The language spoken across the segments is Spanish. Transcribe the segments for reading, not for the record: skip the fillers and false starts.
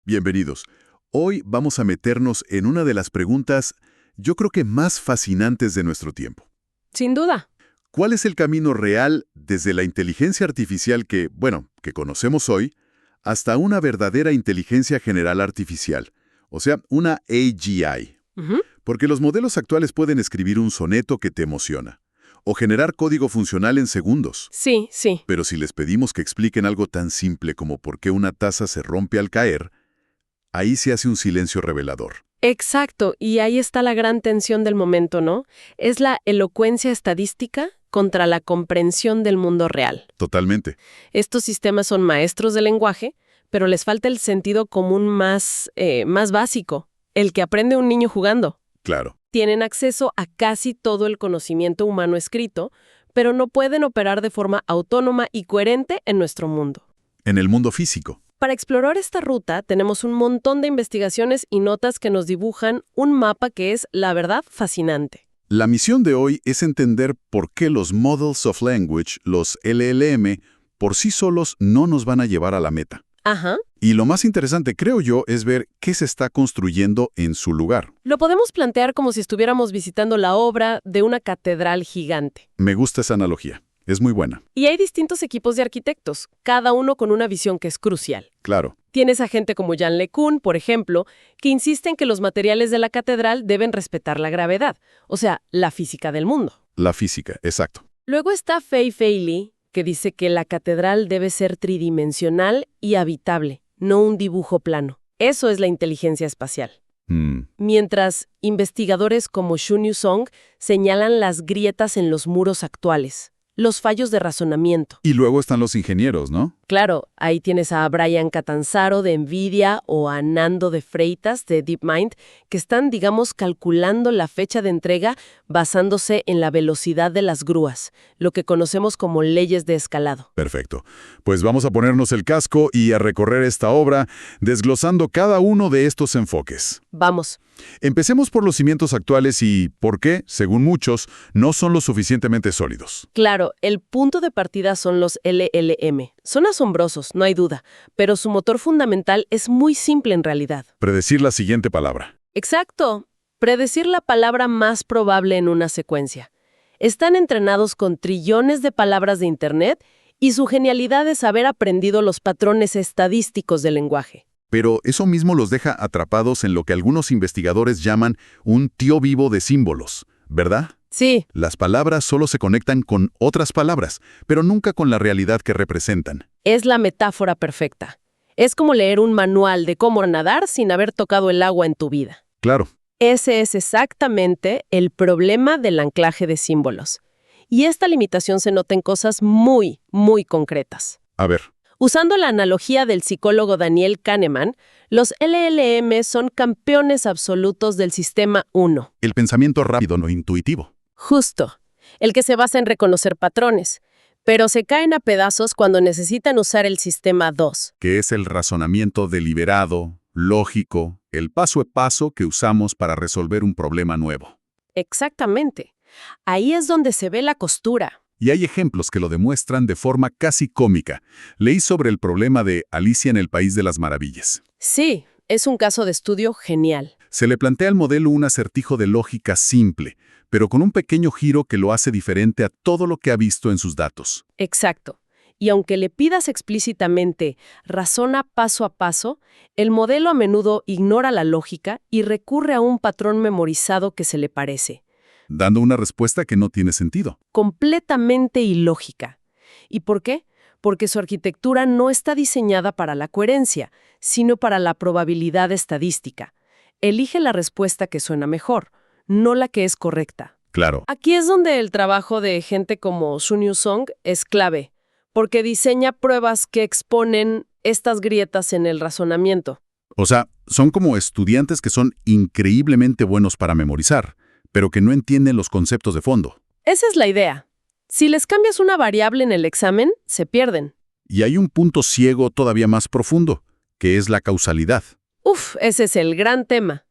Bienvenidos. Hoy vamos a meternos en una de las preguntas, yo creo que más fascinantes de nuestro tiempo. Sin duda. ¿Cuál es el camino real desde la inteligencia artificial que conocemos hoy, hasta una verdadera inteligencia general artificial? O sea, una AGI. Ujú. Porque los modelos actuales pueden escribir un soneto que te emociona, o generar código funcional en segundos. Sí, sí. Pero si les pedimos que expliquen algo tan simple como por qué una taza se rompe al caer, ahí se hace un silencio revelador. Exacto. Y ahí está la gran tensión del momento, ¿no? Es la elocuencia estadística contra la comprensión del mundo real. Totalmente. Estos sistemas son maestros del lenguaje, pero les falta el sentido común más básico, el que aprende un niño jugando. Claro. Tienen acceso a casi todo el conocimiento humano escrito, pero no pueden operar de forma autónoma y coherente en nuestro mundo. En el mundo físico. Para explorar esta ruta, tenemos un montón de investigaciones y notas que nos dibujan un mapa que es, la verdad, fascinante. La misión de hoy es entender por qué los Models of Language, los LLM, por sí solos no nos van a llevar a la meta. Ajá. Y lo más interesante, creo yo, es ver qué se está construyendo en su lugar. Lo podemos plantear como si estuviéramos visitando la obra de una catedral gigante. Me gusta esa analogía. Es muy buena. Y hay distintos equipos de arquitectos, cada uno con una visión que es crucial. Claro. Tienes a gente como Jan LeCun, por ejemplo, que insiste en que los materiales de la catedral deben respetar la gravedad, o sea, la física del mundo. La física, exacto. Luego está Fei Li, que dice que la catedral debe ser tridimensional y habitable, no un dibujo plano. Eso es la inteligencia espacial. Mientras investigadores como Xunyu Song señalan las grietas en los muros actuales, los fallos de razonamiento. Y luego están los ingenieros, ¿no? Claro, ahí tienes a Brian Catanzaro de NVIDIA o a Nando de Freitas de DeepMind, que están, digamos, calculando la fecha de entrega basándose en la velocidad de las grúas, lo que conocemos como leyes de escalado. Perfecto. Pues vamos a ponernos el casco y a recorrer esta obra, desglosando cada uno de estos enfoques. Vamos. Empecemos por los cimientos actuales y por qué, según muchos, no son lo suficientemente sólidos. Claro, el punto de partida son los LLM. Son asombrosos, no hay duda, pero su motor fundamental es muy simple en realidad. Predecir la siguiente palabra. Exacto. Predecir la palabra más probable en una secuencia. Están entrenados con trillones de palabras de Internet y su genialidad es haber aprendido los patrones estadísticos del lenguaje. Pero eso mismo los deja atrapados en lo que algunos investigadores llaman un tío vivo de símbolos, ¿verdad? Sí, Las palabras solo se conectan con otras palabras, pero nunca con la realidad que representan. es la metáfora perfecta. Es como leer un manual de cómo nadar sin haber tocado el agua en tu vida. Claro. Ese es exactamente el problema del anclaje de símbolos. Y esta limitación se nota en cosas muy, muy concretas. A ver. Usando la analogía del psicólogo Daniel Kahneman, los LLM son campeones absolutos del sistema 1. El pensamiento rápido, no intuitivo. Justo, el que se basa en reconocer patrones, pero se caen a pedazos cuando necesitan usar el sistema 2. Que es el razonamiento deliberado, lógico, el paso a paso que usamos para resolver un problema nuevo. Exactamente. Ahí es donde se ve la costura. Y hay ejemplos que lo demuestran de forma casi cómica. Leí sobre el problema de Alicia en el País de las Maravillas. Sí, es un caso de estudio genial. Se le plantea al modelo un acertijo de lógica simple, pero con un pequeño giro que lo hace diferente a todo lo que ha visto en sus datos. Exacto. Y aunque le pidas explícitamente razona paso a paso, el modelo a menudo ignora la lógica y recurre a un patrón memorizado que se le parece. Dando una respuesta que no tiene sentido. Completamente ilógica. ¿Y por qué? Porque su arquitectura no está diseñada para la coherencia, sino para la probabilidad estadística. Elige la respuesta que suena mejor, no la que es correcta. Claro. Aquí es donde el trabajo de gente como Xunyu Song es clave, porque diseña pruebas que exponen estas grietas en el razonamiento. O sea, son como estudiantes que son increíblemente buenos para memorizar, pero que no entienden los conceptos de fondo. Esa es la idea. Si les cambias una variable en el examen, se pierden. Y hay un punto ciego todavía más profundo, que es la causalidad. Ese es el gran tema.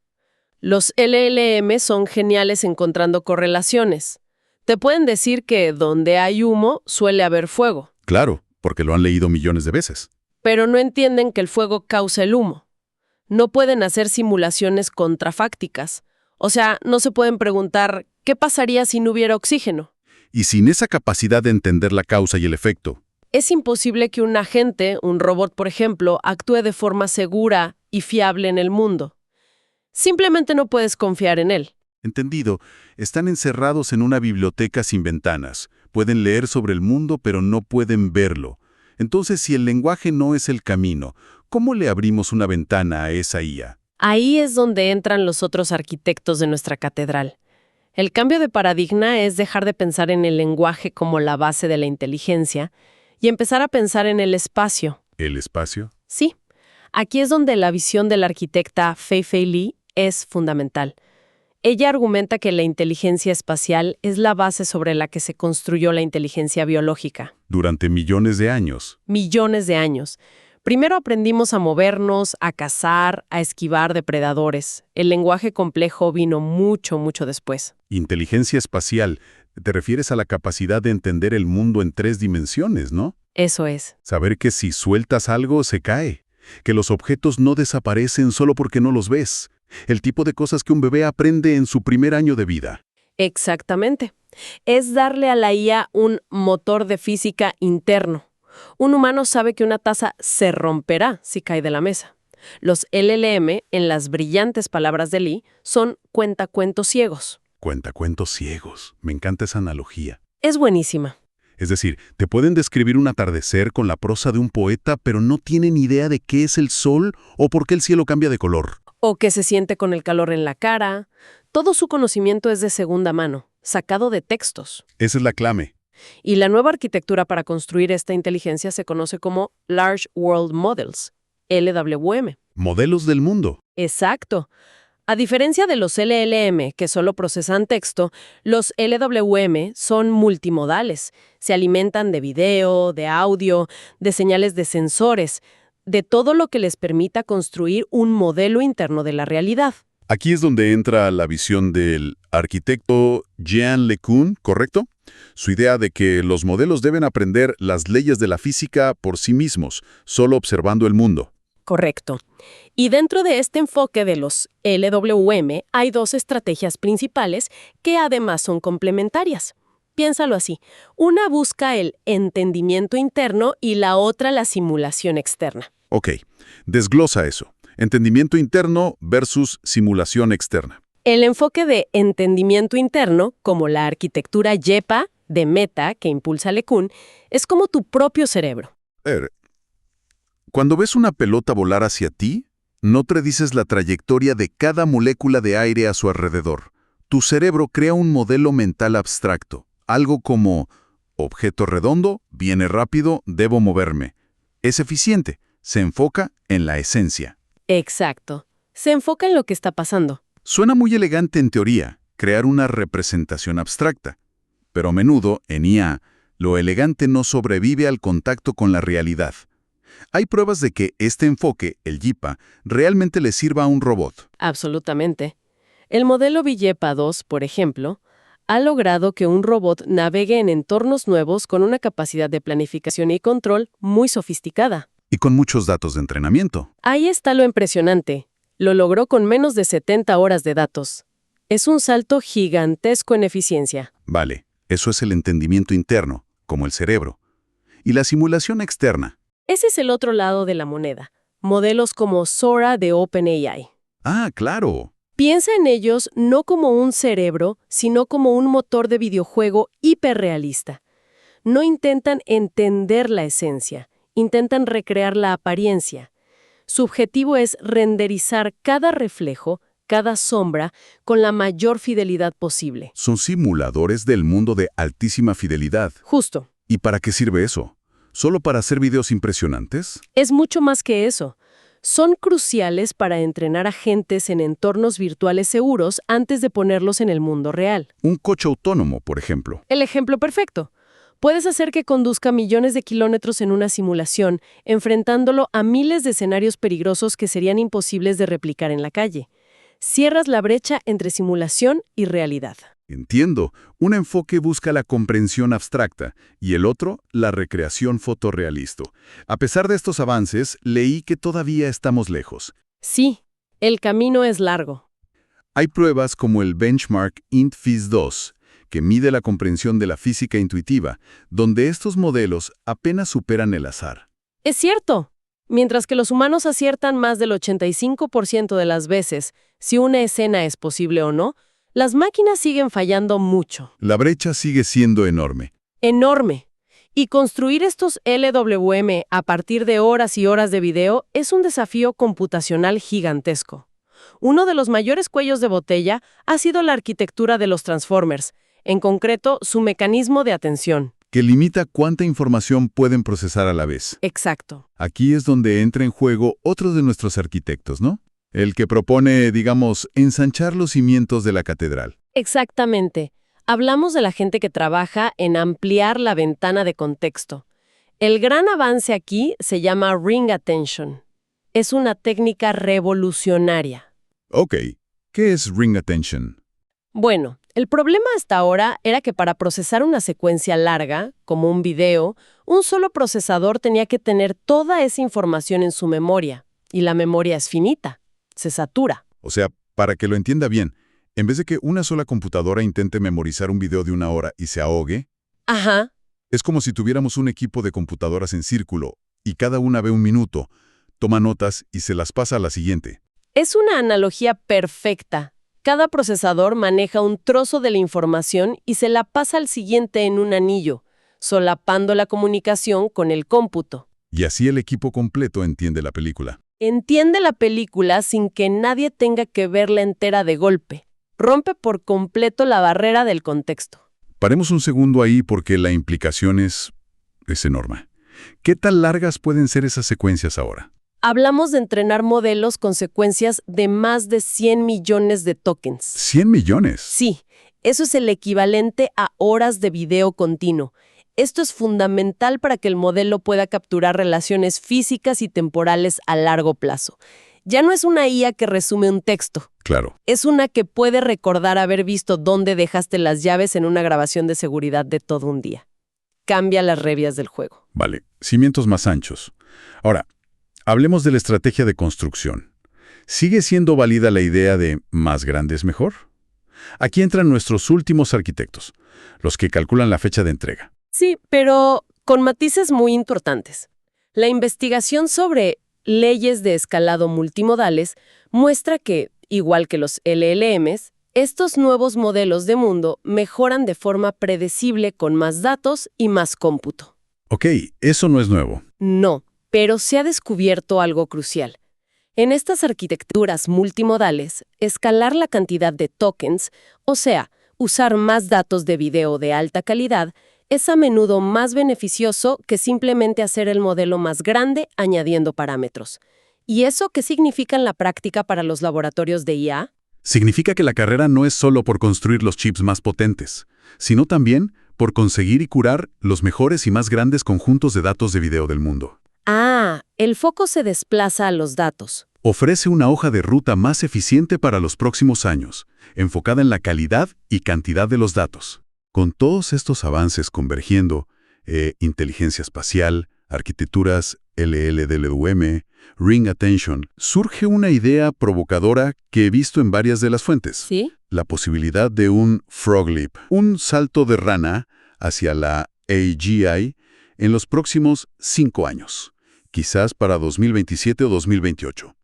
Los LLM son geniales encontrando correlaciones. Te pueden decir que donde hay humo suele haber fuego, Claro, porque lo han leído millones de veces. pero no entienden que el fuego causa el humo. No pueden hacer simulaciones contrafácticas. O sea, no se pueden preguntar, ¿qué pasaría si no hubiera oxígeno? Y sin esa capacidad de entender la causa y el efecto. Es imposible que un agente, un robot por ejemplo, actúe de forma segura y fiable en el mundo. Simplemente no puedes confiar en él. Entendido. Están encerrados en una biblioteca sin ventanas. Pueden leer sobre el mundo, pero no pueden verlo. Entonces, si el lenguaje no es el camino, ¿cómo le abrimos una ventana a esa IA? Ahí es donde entran los otros arquitectos de nuestra catedral. El cambio de paradigma es dejar de pensar en el lenguaje como la base de la inteligencia y empezar a pensar en el espacio. ¿El espacio? Sí, aquí es donde la visión de la arquitecta Fei-Fei Li es fundamental. Ella argumenta que la inteligencia espacial es la base sobre la que se construyó la inteligencia biológica. Durante millones de años. Millones de años. Primero aprendimos a movernos, a cazar, a esquivar depredadores. El lenguaje complejo vino mucho, mucho después. Inteligencia espacial. Te refieres a la capacidad de entender el mundo en 3 dimensiones, ¿no? Eso es. Saber que si sueltas algo, se cae. Que los objetos no desaparecen solo porque no los ves. El tipo de cosas que un bebé aprende en su primer año de vida. Exactamente. Es darle a la IA un motor de física interno. Un humano sabe que una taza se romperá si cae de la mesa. Los LLM, en las brillantes palabras de Lee, son cuentacuentos ciegos. Cuentacuentos ciegos. Me encanta esa analogía. Es buenísima. Es decir, te pueden describir un atardecer con la prosa de un poeta, pero no tienen idea de qué es el sol o por qué el cielo cambia de color. O que se siente con el calor en la cara. Todo su conocimiento es de segunda mano, sacado de textos. Esa es la clave. Y la nueva arquitectura para construir esta inteligencia se conoce como Large World Models, LWM. Modelos del mundo. Exacto. A diferencia de los LLM, que solo procesan texto, los LWM son multimodales. Se alimentan de video, de audio, de señales de sensores, de todo lo que les permita construir un modelo interno de la realidad. Aquí es donde entra la visión del arquitecto Jean LeCun, ¿correcto? Su idea de que los modelos deben aprender las leyes de la física por sí mismos, solo observando el mundo. Correcto. Y dentro de este enfoque de los LWM hay 2 estrategias principales que además son complementarias. Piénsalo así. Una busca el entendimiento interno y la otra la simulación externa. Ok, desglosa eso. Entendimiento interno versus simulación externa. El enfoque de entendimiento interno, como la arquitectura YEPA de Meta que impulsa LeCun, es como tu propio cerebro. Cuando ves una pelota volar hacia ti, no predices la trayectoria de cada molécula de aire a su alrededor. Tu cerebro crea un modelo mental abstracto. Algo como, objeto redondo, viene rápido, debo moverme. Es eficiente, se enfoca en la esencia. Exacto. Se enfoca en lo que está pasando. Suena muy elegante en teoría, crear una representación abstracta. Pero a menudo, en IA, lo elegante no sobrevive al contacto con la realidad. Hay pruebas de que este enfoque, el YIPA, realmente le sirva a un robot. Absolutamente. El modelo Villepa 2, por ejemplo, ha logrado que un robot navegue en entornos nuevos con una capacidad de planificación y control muy sofisticada. Y con muchos datos de entrenamiento. Ahí está lo impresionante. Lo logró con menos de 70 horas de datos. Es un salto gigantesco en eficiencia. Vale, eso es el entendimiento interno, como el cerebro. Y la simulación externa. Ese es el otro lado de la moneda. Modelos como Sora de OpenAI. Ah, claro. Piensa en ellos no como un cerebro, sino como un motor de videojuego hiperrealista. No intentan entender la esencia, intentan recrear la apariencia. Su objetivo es renderizar cada reflejo, cada sombra, con la mayor fidelidad posible. Son simuladores del mundo de altísima fidelidad. Justo. ¿Y para qué sirve eso? ¿Solo para hacer videos impresionantes? Es mucho más que eso. Son cruciales para entrenar agentes en entornos virtuales seguros antes de ponerlos en el mundo real. Un coche autónomo, por ejemplo. El ejemplo perfecto. Puedes hacer que conduzca millones de kilómetros en una simulación, enfrentándolo a miles de escenarios peligrosos que serían imposibles de replicar en la calle. Cierras la brecha entre simulación y realidad. Entiendo. Un enfoque busca la comprensión abstracta y el otro, la recreación fotorrealista. A pesar de estos avances, leí que todavía estamos lejos. Sí, El camino es largo. Hay pruebas como el benchmark INT-FIS-2, que mide la comprensión de la física intuitiva, donde estos modelos apenas superan el azar. Es cierto. Mientras que los humanos aciertan más del 85% de las veces si una escena es posible o no, las máquinas siguen fallando mucho. La brecha sigue siendo enorme. Enorme. Y construir estos LWM a partir de horas y horas de video es un desafío computacional gigantesco. Uno de los mayores cuellos de botella ha sido la arquitectura de los Transformers, en concreto su mecanismo de atención. Que limita cuánta información pueden procesar a la vez. Exacto. Aquí es donde entra en juego otro de nuestros arquitectos, ¿no? El que propone, digamos, ensanchar los cimientos de la catedral. Exactamente. Hablamos de la gente que trabaja en ampliar la ventana de contexto. El gran avance aquí se llama Ring Attention. Es una técnica revolucionaria. Ok, ¿qué es Ring Attention? Bueno, el problema hasta ahora era que para procesar una secuencia larga, como un video, un solo procesador tenía que tener toda esa información en su memoria. Y la memoria es finita. Se satura. O sea, para que lo entienda bien, en vez de que una sola computadora intente memorizar un video de 1 hora y se ahogue, Ajá. es como si tuviéramos un equipo de computadoras en círculo y cada una ve 1 minuto, toma notas y se las pasa a la siguiente. Es una analogía perfecta. Cada procesador maneja un trozo de la información y se la pasa al siguiente en un anillo, solapando la comunicación con el cómputo. Y así el equipo completo entiende la película. Entiende la película sin que nadie tenga que verla entera de golpe. Rompe por completo la barrera del contexto. Paremos un segundo ahí porque la implicación es enorme. ¿Qué tan largas pueden ser esas secuencias ahora? Hablamos de entrenar modelos con secuencias de más de 100 millones de tokens. ¿100 millones? Sí, eso es el equivalente a horas de video continuo. Esto es fundamental para que el modelo pueda capturar relaciones físicas y temporales a largo plazo. Ya no es una IA que resume un texto. Claro. Es una que puede recordar haber visto dónde dejaste las llaves en una grabación de seguridad de todo un día. Cambia las reglas del juego. Vale, cimientos más anchos. Ahora, hablemos de la estrategia de construcción. ¿Sigue siendo válida la idea de más grande es mejor? Aquí entran nuestros últimos arquitectos, los que calculan la fecha de entrega. Sí, pero con matices muy importantes. La investigación sobre leyes de escalado multimodales muestra que, igual que los LLMs, estos nuevos modelos de mundo mejoran de forma predecible con más datos y más cómputo. Ok, eso no es nuevo. No, pero se ha descubierto algo crucial. En estas arquitecturas multimodales, escalar la cantidad de tokens, o sea, usar más datos de video de alta calidad, es a menudo más beneficioso que simplemente hacer el modelo más grande añadiendo parámetros. ¿Y eso qué significa en la práctica para los laboratorios de IA? Significa que la carrera no es solo por construir los chips más potentes, sino también por conseguir y curar los mejores y más grandes conjuntos de datos de video del mundo. Ah, el foco se desplaza a los datos. Ofrece una hoja de ruta más eficiente para los próximos años, enfocada en la calidad y cantidad de los datos. Con todos estos avances convergiendo, inteligencia espacial, arquitecturas LLWM, Ring Attention, surge una idea provocadora que he visto en varias de las fuentes. ¿Sí? La posibilidad de un frog leap, un salto de rana hacia la AGI en los próximos 5 años, quizás para 2027 o 2028.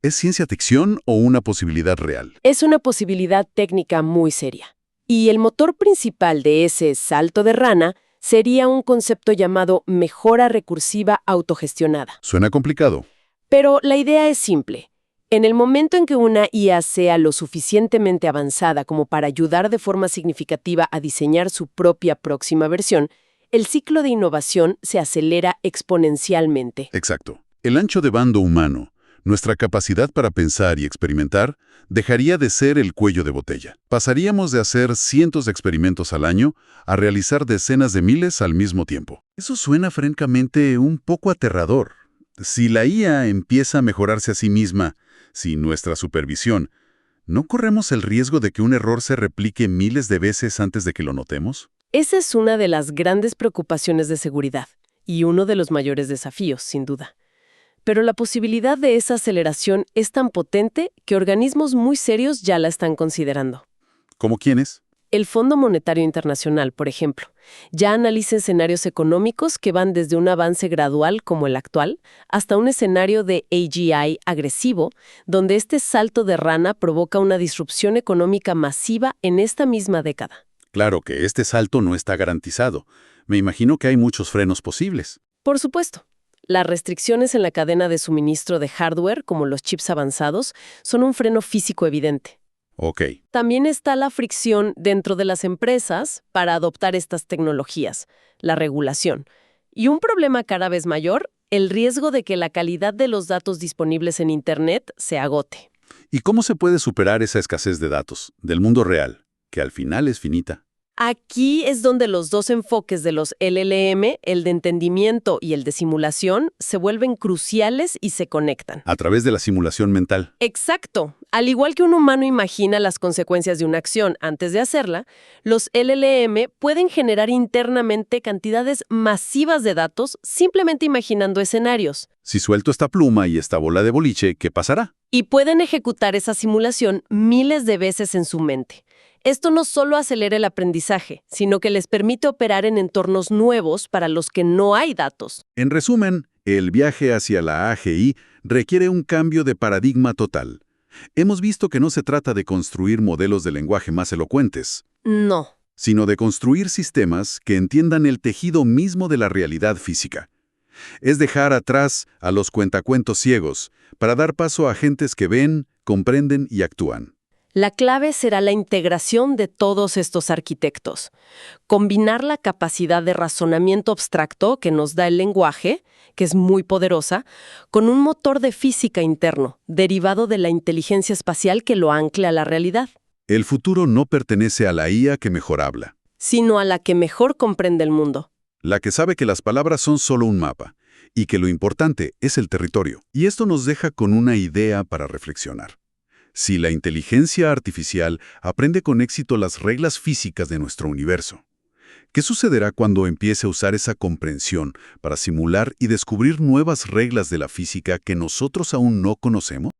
¿Es ciencia ficción o una posibilidad real? Es una posibilidad técnica muy seria. Y el motor principal de ese salto de rana sería un concepto llamado mejora recursiva autogestionada. Suena complicado. Pero la idea es simple. En el momento en que una IA sea lo suficientemente avanzada como para ayudar de forma significativa a diseñar su propia próxima versión, el ciclo de innovación se acelera exponencialmente. Exacto. El ancho de bando humano, nuestra capacidad para pensar y experimentar, dejaría de ser el cuello de botella. Pasaríamos de hacer cientos de experimentos al año a realizar decenas de miles al mismo tiempo. Eso suena francamente un poco aterrador. Si la IA empieza a mejorarse a sí misma, sin nuestra supervisión, ¿no corremos el riesgo de que un error se replique miles de veces antes de que lo notemos? Esa es una de las grandes preocupaciones de seguridad y uno de los mayores desafíos, sin duda. pero la posibilidad de esa aceleración es tan potente que organismos muy serios ya la están considerando. ¿Cómo quiénes? El Fondo Monetario Internacional, por ejemplo, ya analiza escenarios económicos que van desde un avance gradual como el actual hasta un escenario de AGI agresivo, donde este salto de rana provoca una disrupción económica masiva en esta misma década. Claro que este salto no está garantizado. Me imagino que hay muchos frenos posibles. Por supuesto. Las restricciones en la cadena de suministro de hardware, como los chips avanzados, son un freno físico evidente. Ok. También está la fricción dentro de las empresas para adoptar estas tecnologías, la regulación. Y un problema cada vez mayor, el riesgo de que la calidad de los datos disponibles en Internet se agote. ¿Y cómo se puede superar esa escasez de datos del mundo real, que al final es finita? Aquí es donde los dos enfoques de los LLM, el de entendimiento y el de simulación, se vuelven cruciales y se conectan. A través de la simulación mental. Exacto. Al igual que un humano imagina las consecuencias de una acción antes de hacerla, los LLM pueden generar internamente cantidades masivas de datos simplemente imaginando escenarios. Si suelto esta pluma y esta bola de boliche, ¿qué pasará? Y pueden ejecutar esa simulación miles de veces en su mente. Esto no solo acelera el aprendizaje, sino que les permite operar en entornos nuevos para los que no hay datos. En resumen, el viaje hacia la AGI requiere un cambio de paradigma total. Hemos visto que no se trata de construir modelos de lenguaje más elocuentes, No. sino de construir sistemas que entiendan el tejido mismo de la realidad física. Es dejar atrás a los cuentacuentos ciegos para dar paso a agentes que ven, comprenden y actúan. La clave será la integración de todos estos arquitectos. Combinar la capacidad de razonamiento abstracto que nos da el lenguaje, que es muy poderosa, con un motor de física interno, derivado de la inteligencia espacial que lo ancle a la realidad. El futuro no pertenece a la IA que mejor habla, Sino a la que mejor comprende el mundo. la que sabe que las palabras son solo un mapa y que lo importante es el territorio. Y esto nos deja con una idea para reflexionar. Si la inteligencia artificial aprende con éxito las reglas físicas de nuestro universo, ¿qué sucederá cuando empiece a usar esa comprensión para simular y descubrir nuevas reglas de la física que nosotros aún no conocemos?